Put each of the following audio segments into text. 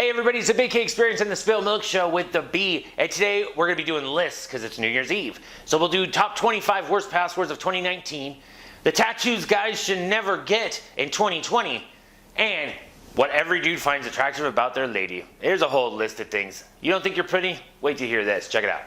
Hey everybody, it's the Big K Experience and the Spilt Milk Show with the B. And today we're going to be doing lists because it's New Year's Eve. So we'll do top 25 worst passwords of 2019, the tattoos guys should never get in 2020, and what every dude finds attractive about their lady. There's a whole list of things. You don't think you're pretty? Wait to hear this. Check it out.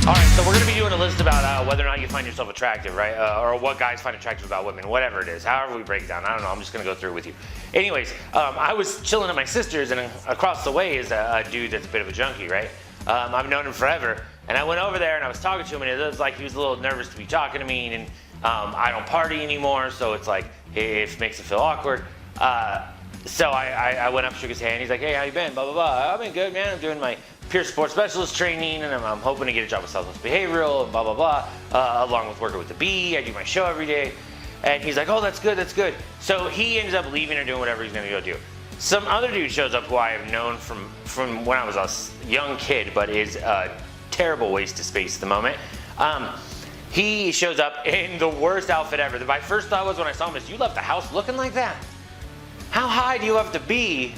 Alright, so we're going to be doing a list about whether or not you find yourself attractive, right? Or what guys find attractive about women, whatever it is, however we break it down. I don't know, I'm just going to go through it with you. Anyways, I was chilling at my sister's, and across the way is a dude that's a bit of a junkie, right? I've known him forever, and I went over there and I was talking to him, and it was like he was a little nervous to be talking to me, and I don't party anymore, so it's like, it makes it feel awkward. So I went up, shook his hand, he's like, hey, how you been, blah, blah, blah. I've been good, man, I'm doing my peer support specialist training, and I'm hoping to get a job with Southwest Behavioral, and blah, blah, blah, along with working with the B. I do my show every day. And he's like, oh, that's good, that's good. So he ends up leaving or doing whatever he's gonna go do. Some other dude shows up who I have known from when I was a young kid, but is a terrible waste of space at the moment. He shows up in the worst outfit ever. My first thought was when I saw him is, you left the house looking like that? How high do you have to be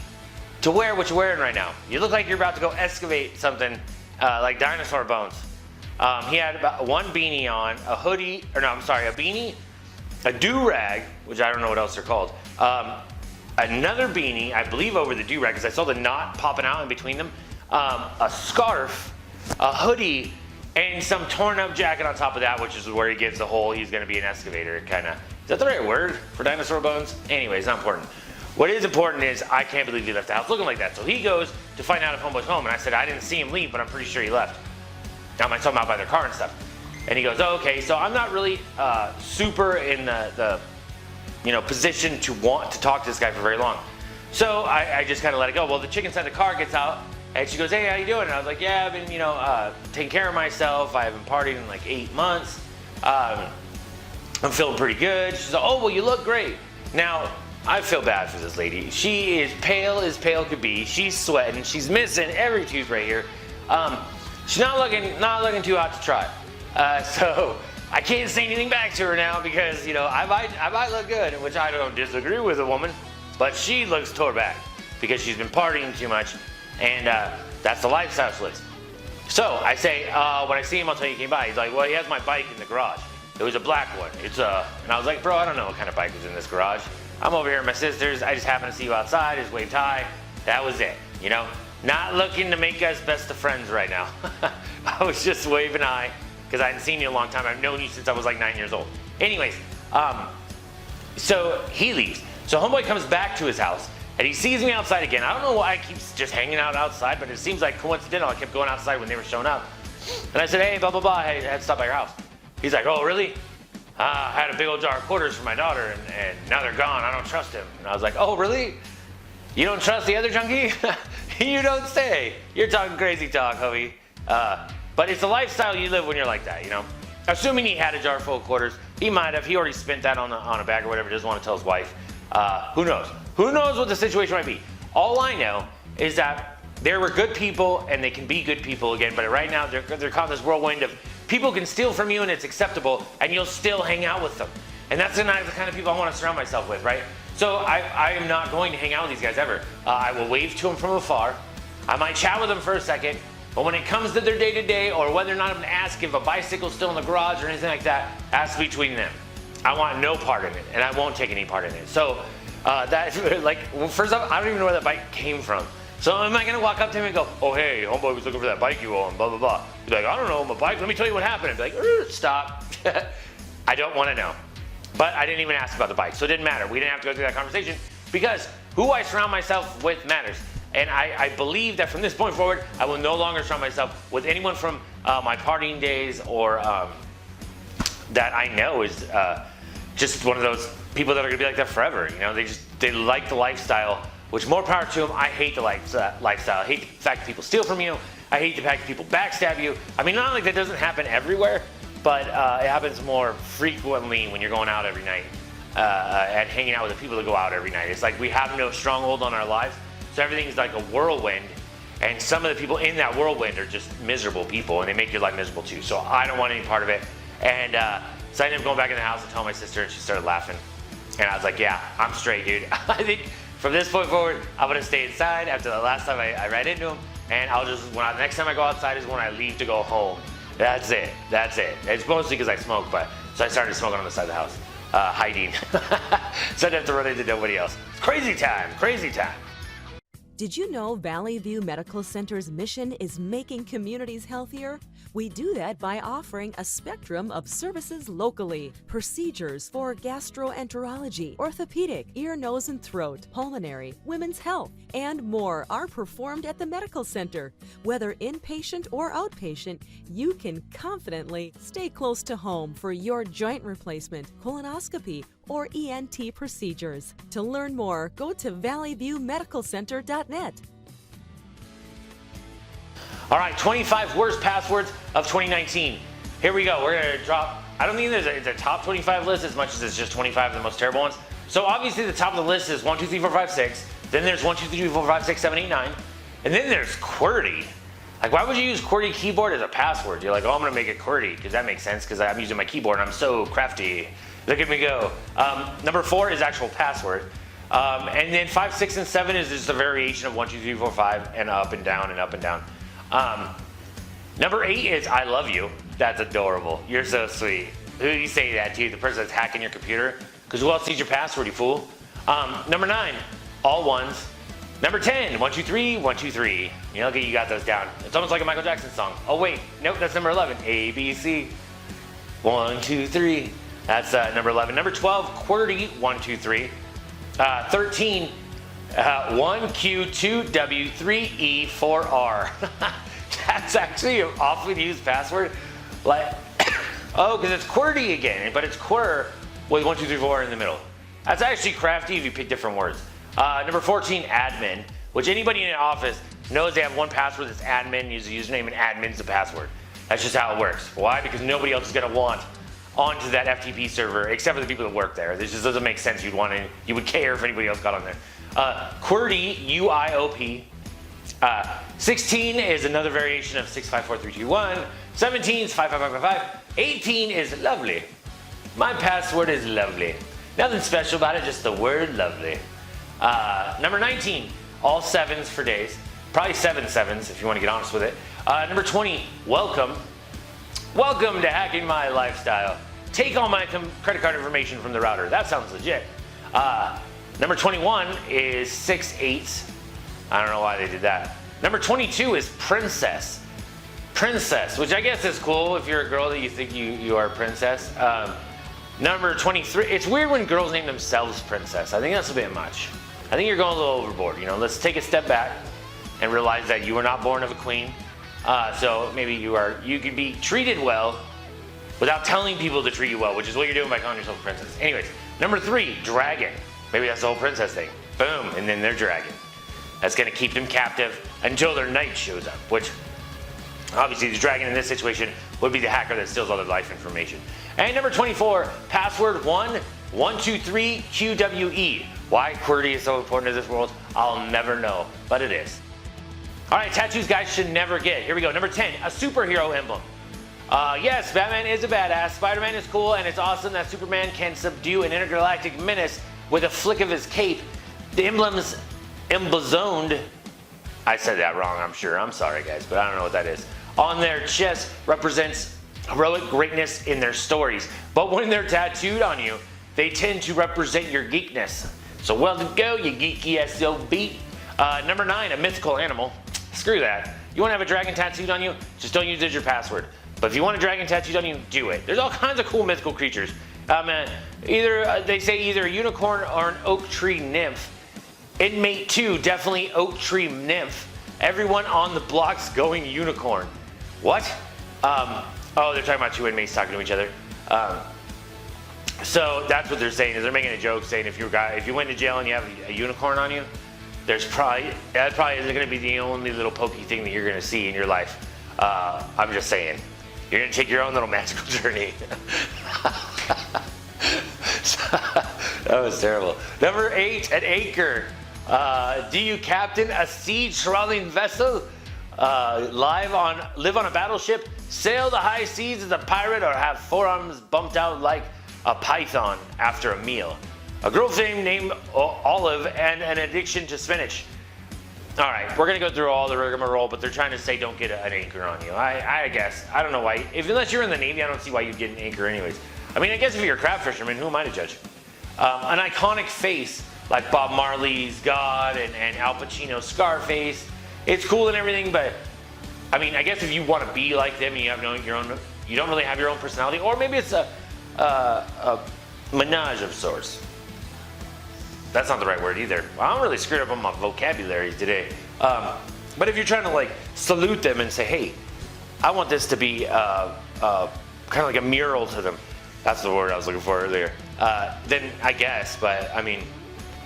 to wear what you're wearing right now? You look like you're about to go excavate something like dinosaur bones. He had about one beanie on, a hoodie, or no, I'm sorry, a beanie, a do-rag, which I don't know what else they're called, another beanie, I believe over the do-rag, because I saw the knot popping out in between them, a scarf, a hoodie, and some torn up jacket on top of that, which is where he gives the whole, he's gonna be an excavator, kinda. Is that the right word for dinosaur bones? Anyways, not important. What is important is, I can't believe he left the house looking like that. So he goes to find out if homeboy's home, and I said, I didn't see him leave, but I'm pretty sure he left. I saw him out by their car and stuff. And he goes, oh, okay, so I'm not really super in the position to want to talk to this guy for very long. So I just kind of let it go. Well, the chick inside the car gets out, and she goes, hey, how you doing? And I was like, yeah, I've been, taking care of myself. I haven't partied in like 8 months. I'm feeling pretty good. She's like, oh, well, you look great. Now, I feel bad for this lady. She is pale as pale could be. She's sweating. She's missing every tooth right here. She's not looking too hot to try. So I can't say anything back to her now because I might look good, which I don't disagree with a woman, but she looks tore back because she's been partying too much, and that's the lifestyle she lives. So I say, when I see him, I'll tell you he came by. He's like, well, he has my bike in the garage. It was a black one. And I was like, bro, I don't know what kind of bike was in this garage. I'm over here at my sister's. I just happened to see you outside. Just waved hi. That was it. Not looking to make us best of friends right now. I was just waving hi because I hadn't seen you in a long time. I've known you since I was like 9 years old. Anyways, so he leaves. So homeboy comes back to his house and he sees me outside again. I don't know why I keep just hanging out outside, but it seems like coincidental. I kept going outside when they were showing up. And I said, hey, blah, blah, blah. I had to stop by your house. He's like, oh, really? I had a big old jar of quarters for my daughter, and now they're gone. I don't trust him. And I was like, oh, really? You don't trust the other junkie? You don't say. You're talking crazy talk, homie. But it's a lifestyle you live when you're like that, Assuming he had a jar full of quarters, he might have. He already spent that on a bag or whatever. Doesn't want to tell his wife. Who knows? Who knows what the situation might be? All I know is that there were good people, and they can be good people again. But right now, they're caught in this whirlwind of people can steal from you and it's acceptable, and you'll still hang out with them. And that's the kind of people I want to surround myself with, right? So I am not going to hang out with these guys ever. I will wave to them from afar. I might chat with them for a second, but when it comes to their day-to-day, or whether or not I'm going to ask if a bicycle's still in the garage or anything like that, that's between them. I want no part in it, and I won't take any part in it. So first off, I don't even know where that bike came from. So am I going to walk up to him and go, oh, hey, homeboy was looking for that bike you own, blah, blah, blah. He's like, I don't know, my bike, let me tell you what happened. I'd be like, stop. I don't want to know. But I didn't even ask about the bike, so it didn't matter. We didn't have to go through that conversation because who I surround myself with matters. And I believe that from this point forward, I will no longer surround myself with anyone from my partying days or that I know is just one of those people that are going to be like that forever. They like the lifestyle. Which, more power to them. I hate the lifestyle. I hate the fact that people steal from you. I hate the fact that people backstab you. I mean, not like that doesn't happen everywhere, but it happens more frequently when you're going out every night and hanging out with the people that go out every night. It's like we have no stronghold on our lives, so everything's like a whirlwind, and some of the people in that whirlwind are just miserable people, and they make your life miserable too. So I don't want any part of it. And So I ended up going back in the house and telling my sister, and she started laughing. And I was like, yeah, I'm straight, dude. I think from this point forward, I'm gonna stay inside after the last time I ran into him. And I'll just, next time I go outside is when I leave to go home. That's it. It's mostly because I smoke, but so I started smoking on the side of the house, hiding. So I didn't have to run into nobody else. It's crazy time. Did you know Valley View Medical Center's mission is making communities healthier? We do that by offering a spectrum of services locally. Procedures for gastroenterology, orthopedic, ear, nose, and throat, pulmonary, women's health, and more are performed at the medical center. Whether inpatient or outpatient, you can confidently stay close to home for your joint replacement, colonoscopy, or ENT procedures. To learn more, go to valleyviewmedicalcenter.net. All right, 25 worst passwords of 2019. Here we go. We're gonna drop, I don't think it's a top 25 list as much as it's just 25 of the most terrible ones. So obviously the top of the list is 1, 2, 3, 4, 5, 6. Then there's 1, 2, 3, 4, 5, 6, 7, 8, 9. And then there's QWERTY. Like, why would you use QWERTY keyboard as a password? You're like, oh, I'm gonna make it QWERTY, because that makes sense, because I'm using my keyboard and I'm so crafty. Look at me go. Number 4 is actual password. And then 5, 6, and 7 is just a variation of 1, 2, 3, 4, 5, and up and down and up and down. Number 8 is I love you. That's adorable. You're so sweet. Who do you say that to? The person that's hacking your computer? Because who else needs your password, you fool? Number 9, all ones. Number 10, 1, 2, 3, 1, 2, 3. You know, okay, you got those down. It's almost like a Michael Jackson song. Oh wait, nope, that's number 11. A, B, C. 1, 2, 3. That's number 11. Number 12, QWERTY, 1, 2, 3. 13, 1Q2W 3E 4R. That's actually an often used password. Like, oh, because it's QWERTY again, but it's QWER with 1, 2, 3, 4 in the middle. That's actually crafty if you pick different words. Number 14, admin, which anybody in an office knows they have one password that's admin, use the username, and admin's the password. That's just how it works. Why? Because nobody else is going to want onto that FTP server except for the people that work there. This just doesn't make sense. You would care if anybody else got on there. QWERTY, UIOP. 16 is another variation of 654321. 17 is 55555. 18 is lovely. My password is lovely. Nothing special about it, just the word lovely. Number 19, all 7s for days. Probably 7 7s if you want to get honest with it. Number 20, welcome. Welcome to hacking my lifestyle. Take all my credit card information from the router. That sounds legit. Number 21 is 6 8s. I don't know why they did that. Number 22 is princess. Princess, which I guess is cool if you're a girl that you think you are a princess. Number 23, it's weird when girls name themselves princess. I think that's a bit much. I think you're going a little overboard. You know, let's take a step back and realize that you were not born of a queen. So maybe you could be treated well without telling people to treat you well, which is what you're doing by calling yourself a princess. Anyways, number 3, dragon. Maybe that's the whole princess thing. Boom, and then they're dragon. That's gonna keep them captive until their knight shows up, which obviously the dragon in this situation would be the hacker that steals all their life information. And number 24, password 123 QWE. Why QWERTY is so important in this world, I'll never know, but it is. All right, tattoos guys should never get. Here we go. Number 10, a superhero emblem. Yes, Batman is a badass, Spider-Man is cool, and it's awesome that Superman can subdue an intergalactic menace with a flick of his cape. The emblem's emblazoned, I said that wrong, I'm sure. I'm sorry, guys, but I don't know what that is. On their chest represents heroic greatness in their stories. But when they're tattooed on you, they tend to represent your geekness. So well to go, you geeky SOB. Number 9, a mythical animal. Screw that. You want to have a dragon tattooed on you? Just don't use it as your password. But if you want a dragon tattooed on you, do it. There's all kinds of cool mythical creatures. They say either a unicorn or an oak tree nymph. Inmate 2, definitely oak tree nymph. Everyone on the block's going unicorn. What? Oh, they're talking about 2 inmates talking to each other. So that's what they're saying, is they're making a joke saying if you went to jail and you have a unicorn on you, that probably isn't going to be the only little pokey thing that you're going to see in your life. I'm just saying. You're going to take your own little magical journey. That was terrible. Number 8, an anchor. Do you captain a siege-surrounding vessel? live on a battleship, sail the high seas as a pirate, or have forearms bumped out like a python after a meal. A girlfriend named Olive and an addiction to spinach. All right, we're gonna go through all the rigmarole, but they're trying to say don't get an anchor on you. I guess. I don't know why. Unless you're in the Navy, I don't see why you'd get an anchor anyways. I mean, I guess if you're a crab fisherman, who am I to judge? An iconic face like Bob Marley's God and Al Pacino's Scarface. It's cool and everything, but I mean, I guess if you want to be like them and you have your own, you don't really have your own personality, or maybe it's a menage of sorts. That's not the right word either. I'm really screwed up on my vocabulary today. But if you're trying to like salute them and say, hey, I want this to be kind of like a mural to them. That's the word I was looking for earlier. Then I guess, but I mean,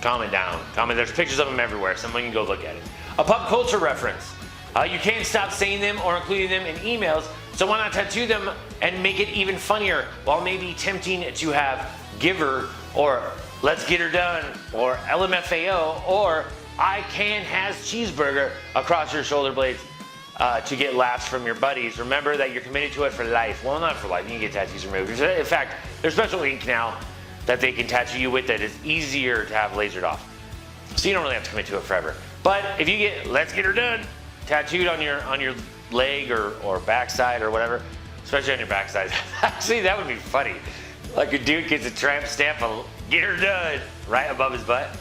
calm it down. There's pictures of them everywhere. Someone can go look at it. A pop culture reference. You can't stop saying them or including them in emails, so why not tattoo them and make it even funnier while maybe tempting to have Giver or Let's Get Her Done or LMFAO or I Can Has Cheeseburger across your shoulder blades to get laughs from your buddies. Remember that you're committed to it for life. Well, not for life. You can get tattoos removed. In fact, there's special ink now that they can tattoo you with that is easier to have lasered off. So you don't really have to commit to it forever. But if you get Let's Get Her Done tattooed on your leg or backside or whatever, especially on your backside, actually that would be funny. Like a dude gets a tramp stamp of Get Her Done right above his butt.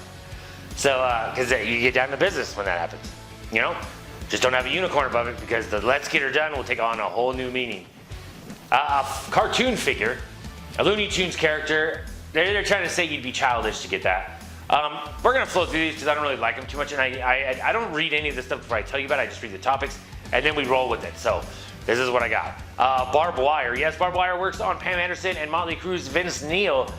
So, because you get down to business when that happens. You know? Just don't have a unicorn above it because the Let's Get Her Done will take on a whole new meaning. A cartoon figure, a Looney Tunes character, they're trying to say you'd be childish to get that. We're going to flow through these because I don't really like them too much, and I don't read any of this stuff before I tell you about it. I just read the topics, and then we roll with it. So this is what I got. Barbed wire. Yes, barbed wire works on Pam Anderson and Motley Crue's Vince Neil.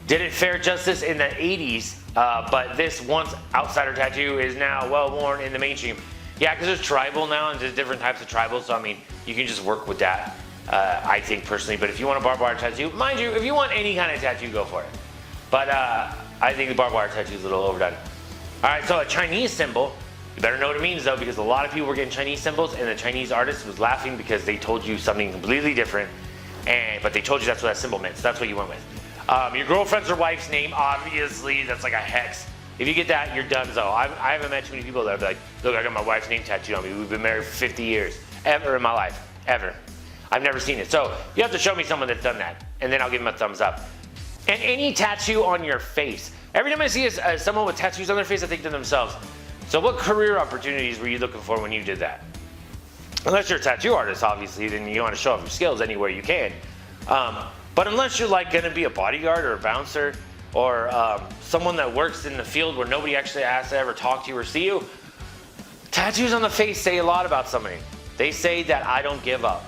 Did it fair justice in the 80s, but this once outsider tattoo is now well worn in the mainstream. Yeah, because there's tribal now, and there's different types of tribal, so I mean, you can just work with that, I think personally. But if you want a barbed wire tattoo, mind you, if you want any kind of tattoo, go for it. But I think the barbed wire tattoo is a little overdone. All right, so a Chinese symbol. You better know what it means though, because a lot of people were getting Chinese symbols, and the Chinese artist was laughing because they told you something completely different, but they told you that's what that symbol meant, so that's what you went with. Your girlfriend's or wife's name, obviously, that's like a hex. If you get that, you're done. So I haven't met too many people that are like, look, I got my wife's name tattooed on me. We've been married for 50 years, ever in my life, ever. I've never seen it. So you have to show me someone that's done that, and then I'll give them a thumbs up. And any tattoo on your face. Every time I see someone with tattoos on their face, I think to themselves, so what career opportunities were you looking for when you did that? Unless you're a tattoo artist, obviously, then you want to show off your skills anywhere you can. But unless you're like going to be a bodyguard or a bouncer or someone that works in the field where nobody actually has to ever talk to you or see you, tattoos on the face say a lot about somebody. They say that I don't give up.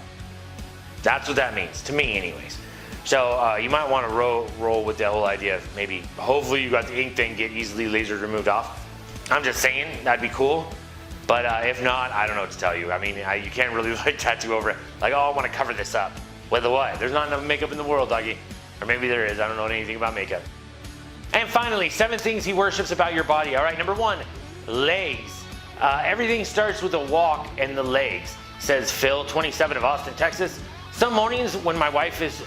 That's what that means, to me anyways. So you might want to roll with the whole idea of maybe, hopefully you got the ink thing get easily laser removed off. I'm just saying, that'd be cool. But if not, I don't know what to tell you. I mean, you can't really like tattoo over it. Like, oh, I want to cover this up. With the what? There's not enough makeup in the world, doggy. Or maybe there is. I don't know anything about makeup. And finally, 7 things he worships about your body. All right, number 1, legs. Everything starts with a walk and the legs, says Phil, 27 of Austin, Texas. Some mornings when my wife is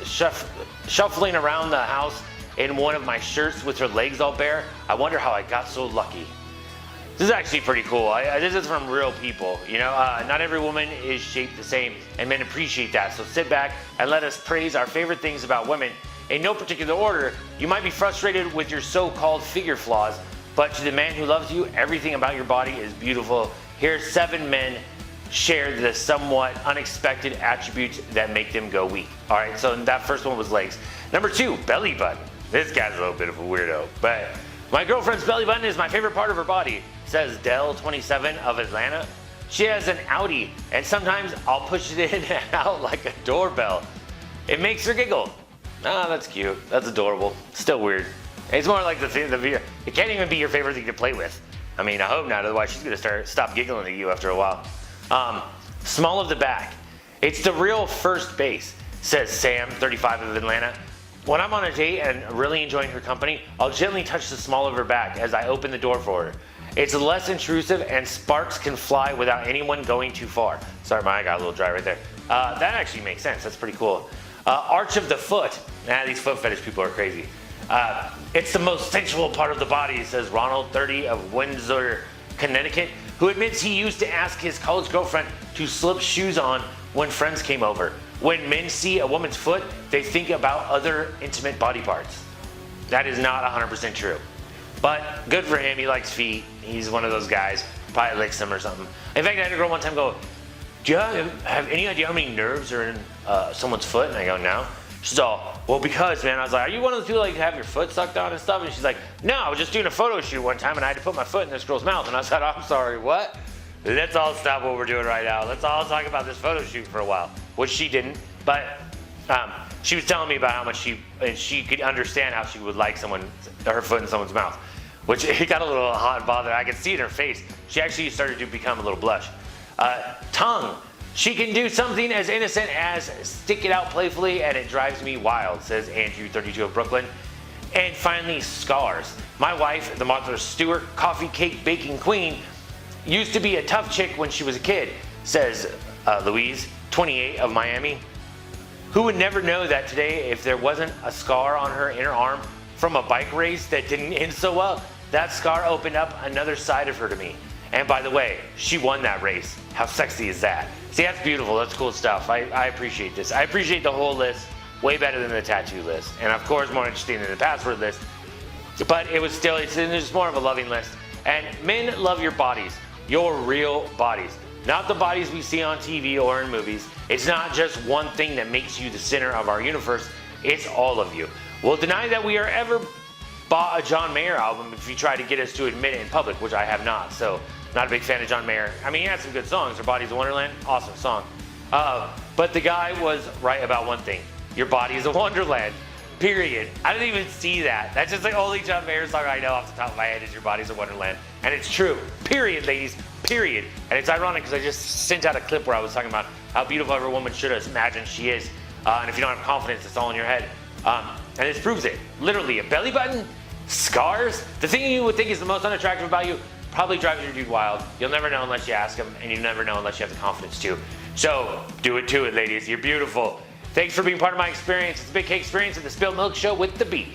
shuffling around the house in one of my shirts with her legs all bare, I wonder how I got so lucky. This is actually pretty cool. This is from real people. You know, not every woman is shaped the same, and men appreciate that. So sit back and let us praise our favorite things about women. In no particular order, you might be frustrated with your so-called figure flaws, but to the man who loves you, everything about your body is beautiful. Here's 7 men share the somewhat unexpected attributes that make them go weak. All right, so that first one was legs. Number 2, belly button. This guy's a little bit of a weirdo, but my girlfriend's belly button is my favorite part of her body, says Dell, 27 of Atlanta. She has an Audi, and sometimes I'll push it in and out like a doorbell. It makes her giggle. Ah, that's cute. That's adorable. Still weird. It's more like the thing, it can't even be your favorite thing to play with. I mean, I hope not, otherwise she's gonna stop giggling at you after a while. Small of the back. It's the real first base, says Sam, 35 of Atlanta. When I'm on a date and really enjoying her company, I'll gently touch the small of her back as I open the door for her. It's less intrusive and sparks can fly without anyone going too far. Sorry, my eye got a little dry right there. That actually makes sense. That's pretty cool. Arch of the foot. These foot fetish people are crazy. It's the most sensual part of the body, says Ronald, 30, of Windsor, Connecticut, who admits he used to ask his college girlfriend to slip shoes on when friends came over. When men see a woman's foot, they think about other intimate body parts. That is not 100% true. But good for him, he likes feet. He's one of those guys, probably licks them or something. In fact, I had a girl one time go, do you have any idea how many nerves are in someone's foot? And I go, no. She's all, well, because, man, I was like, are you one of those people like have your foot sucked on and stuff? And she's like, no, I was just doing a photo shoot one time and I had to put my foot in this girl's mouth. And I said, I'm sorry, what? Let's all stop what we're doing right now. Let's all talk about this photo shoot for a while, which she didn't. But she was telling me about how much she could understand how she would like her foot in someone's mouth, which it got a little hot and bothered. I could see it in her face. She actually started to become a little blush. Tongue. She can do something as innocent as stick it out playfully and it drives me wild, says Andrew, 32, of Brooklyn. And finally, scars. My wife, the Martha Stewart coffee cake baking queen, used to be a tough chick when she was a kid, says Louise, 28, of Miami. Who would never know that today if there wasn't a scar on her inner arm from a bike race that didn't end so well? That scar opened up another side of her to me. And by the way, she won that race. How sexy is that? See, that's beautiful. That's cool stuff. I appreciate this. I appreciate the whole list. Way better than the tattoo list. And of course, more interesting than the password list. But it's just more of a loving list. And men love your bodies. Your real bodies. Not the bodies we see on TV or in movies. It's not just one thing that makes you the center of our universe. It's all of you. We'll deny that we are ever bought a John Mayer album if you try to get us to admit it in public, which I have not. So, not a big fan of John Mayer. I mean, he had some good songs. Her Body's a Wonderland, awesome song. But the guy was right about one thing. Your body is a wonderland, period. I didn't even see that. That's just the only John Mayer song I know off the top of my head is Your Body's a Wonderland. And it's true, period, ladies, period. And it's ironic because I just sent out a clip where I was talking about how beautiful every woman should imagine she is. And if you don't have confidence, it's all in your head. And this proves it. Literally, a belly button, scars. The thing you would think is the most unattractive about you probably drives your dude wild. You'll never know unless you ask him, and you never know unless you have the confidence to. So, do it to it, ladies. You're beautiful. Thanks for being part of my experience. It's the Big K Experience at the Spilt Milk Show with the Bee.